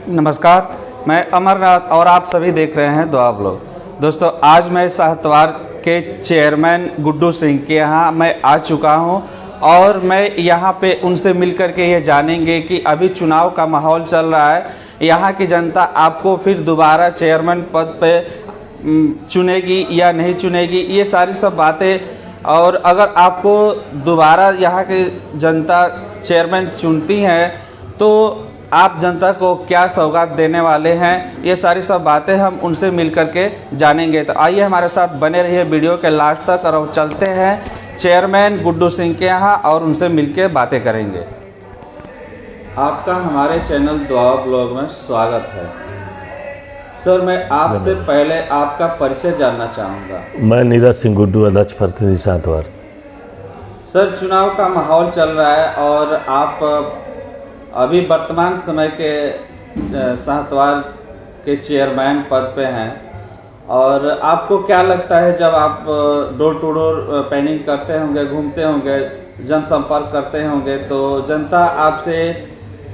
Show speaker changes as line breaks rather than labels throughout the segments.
नमस्कार, मैं अमरनाथ और आप सभी देख रहे हैं दुआ ब्लॉग। दोस्तों, आज मैं साहतवार के चेयरमैन गुड्डू सिंह के यहाँ मैं आ चुका हूँ और मैं यहाँ पे उनसे मिलकर के ये जानेंगे कि अभी चुनाव का माहौल चल रहा है, यहाँ की जनता आपको फिर दोबारा चेयरमैन पद पे चुनेगी या नहीं चुनेगी, ये सारी सब बातें। और अगर आपको दोबारा यहाँ की जनता चेयरमैन चुनती है तो आप जनता को क्या सौगात देने वाले हैं, ये सारी सब बातें हम उनसे मिल कर के जानेंगे। तो आइए हमारे साथ बने रहिए वीडियो के लास्ट तक और चलते हैं चेयरमैन गुड्डू सिंह के यहाँ और उनसे मिल के बातें करेंगे। आपका हमारे चैनल दुआ ब्लॉग में स्वागत है। सर, मैं आपसे पहले आपका परिचय जानना चाहूँगा।
मैं नीरज सिंह गुड्डू, अध्यक्ष प्रतिनिधि साहतवार।
सर, चुनाव का माहौल चल रहा है और आप अभी वर्तमान समय के साहतवार के चेयरमैन पद पे हैं, और आपको क्या लगता है जब आप डोर टू डोर पैनिंग करते होंगे, घूमते होंगे, जनसंपर्क करते होंगे, तो जनता आपसे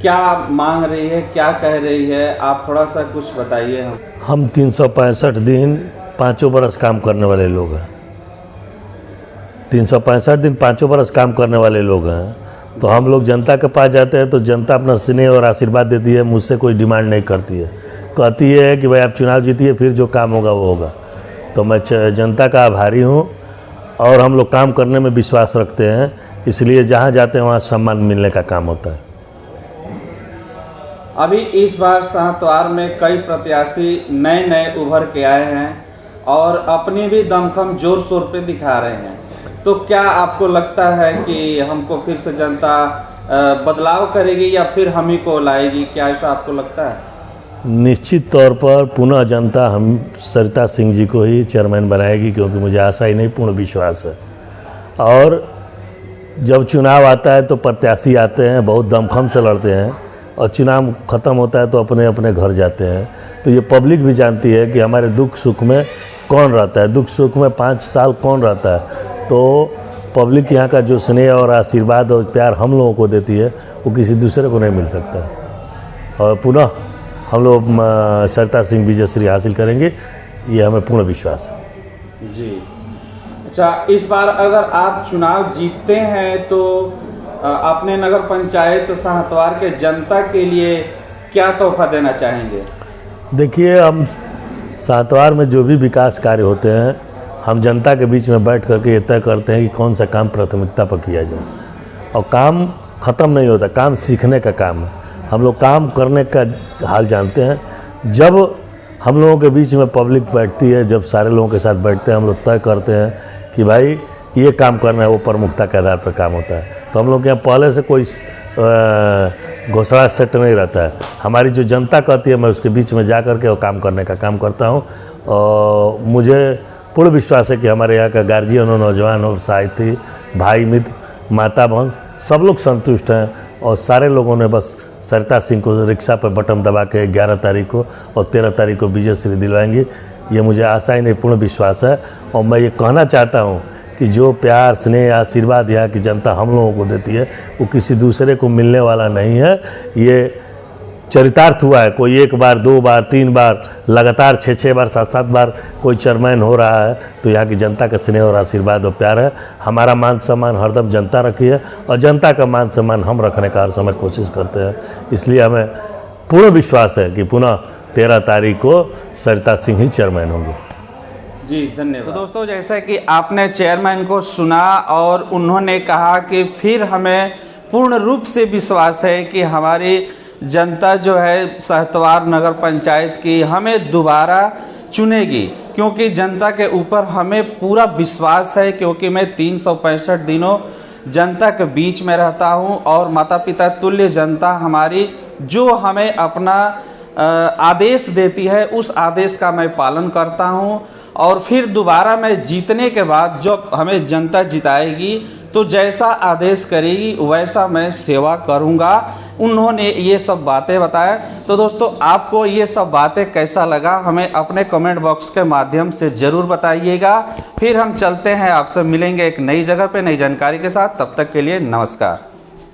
क्या मांग रही है, क्या कह रही है, आप थोड़ा सा कुछ बताइए।
हम 365 दिन 5 बरस काम करने वाले लोग हैं। 365 दिन 5 बरस काम करने वाले लोग हैं, तो हम लोग जनता के पास जाते हैं तो जनता अपना स्नेह और आशीर्वाद देती है, मुझसे कोई डिमांड नहीं करती है। कहती है कि भाई आप चुनाव जीतिए, फिर जो काम होगा वो होगा। तो मैं जनता का आभारी हूँ और हम लोग काम करने में विश्वास रखते हैं, इसलिए जहाँ जाते हैं वहाँ सम्मान मिलने का काम होता है।
अभी इस बार साहतवार में कई प्रत्याशी नए उभर के आए हैं और अपनी भी दमखम जोर शोर पे दिखा रहे हैं, तो क्या आपको लगता है कि हमको फिर से जनता बदलाव करेगी या फिर हम ही को लाएगी, क्या ऐसा आपको लगता है?
निश्चित तौर पर पुनः जनता हम सरिता सिंह जी को ही चेयरमैन बनाएगी, क्योंकि मुझे आशा ही नहीं पूर्ण विश्वास है। और जब चुनाव आता है तो प्रत्याशी आते हैं, बहुत दमखम से लड़ते हैं, और चुनाव ख़त्म होता है तो अपने अपने घर जाते हैं। तो ये पब्लिक भी जानती है कि हमारे दुख सुख में कौन रहता है, दुख सुख में 5 साल कौन रहता है। तो पब्लिक यहाँ का जो स्नेह और आशीर्वाद और प्यार हम लोगों को देती है, वो किसी दूसरे को नहीं मिल सकता। और पुनः हम लोग सरिता सिंह विजयश्री हासिल करेंगे, ये हमें पूर्ण विश्वास है।
जी अच्छा, इस बार अगर आप चुनाव जीतते हैं तो अपने नगर पंचायत साहतवार के जनता के लिए क्या तोहफा देना चाहेंगे?
देखिए, हम साहतवार में जो भी विकास कार्य होते हैं, हम जनता के बीच में बैठ करके ये तय करते हैं कि कौन सा काम प्राथमिकता पर किया जाए। और काम ख़त्म नहीं होता, काम सीखने का काम है। हम लोग काम करने का हाल जानते हैं। जब हम लोगों के बीच में पब्लिक बैठती है, जब सारे लोगों के साथ बैठते हैं, हम लोग तय करते हैं कि भाई ये काम करना है, वो प्रमुखता के आधार पर काम होता है। तो हम लोग के यहाँ पहले से कोई घोषणा सेट नहीं रहता है। हमारी जो जनता कहती है, मैं उसके बीच में जा कर के वो काम करने का काम करता हूँ। और मुझे पूर्ण विश्वास है कि हमारे यहाँ का गार्जियन और नौजवान और साथी, भाई मित्र, माता बहन सब लोग संतुष्ट हैं। और सारे लोगों ने बस सरिता सिंह को रिक्शा पर बटन दबा के 11 तारीख को और 13 तारीख को विजयश्री दिलवाएंगे, ये मुझे आशा ही नहीं पूर्ण विश्वास है। और मैं ये कहना चाहता हूँ कि जो प्यार, स्नेह, आशीर्वाद यहाँ की जनता हम लोगों को देती है, वो किसी दूसरे को मिलने वाला नहीं है। ये चरितार्थ हुआ है। कोई 1 बार, 2 बार, 3 बार, लगातार 6 बार, 7 बार कोई चेयरमैन हो रहा है, तो यहाँ की जनता का स्नेह और आशीर्वाद और प्यार है। हमारा मान सम्मान हरदम जनता रखी है और जनता का मान सम्मान हम रखने का हर समय कोशिश करते हैं। इसलिए हमें पूर्ण विश्वास है कि पुनः 13 तारीख को सरिता सिंह ही चेयरमैन होंगे।
जी धन्यवाद। तो दोस्तों, जैसा कि आपने चेयरमैन को सुना और उन्होंने कहा कि फिर हमें पूर्ण रूप से विश्वास है कि हमारी जनता जो है साहतवार नगर पंचायत की हमें दोबारा चुनेगी, क्योंकि जनता के ऊपर हमें पूरा विश्वास है, क्योंकि मैं 365 दिनों जनता के बीच में रहता हूं और माता पिता तुल्य जनता हमारी जो हमें अपना आदेश देती है, उस आदेश का मैं पालन करता हूं। और फिर दोबारा मैं जीतने के बाद जब हमें जनता जिताएगी तो जैसा आदेश करेगी वैसा मैं सेवा करूंगा। उन्होंने ये सब बातें बताया। तो दोस्तों, आपको ये सब बातें कैसा लगा हमें अपने कमेंट बॉक्स के माध्यम से ज़रूर बताइएगा। फिर हम चलते हैं, आपसे मिलेंगे एक नई जगह पे नई जानकारी के साथ। तब तक के लिए नमस्कार।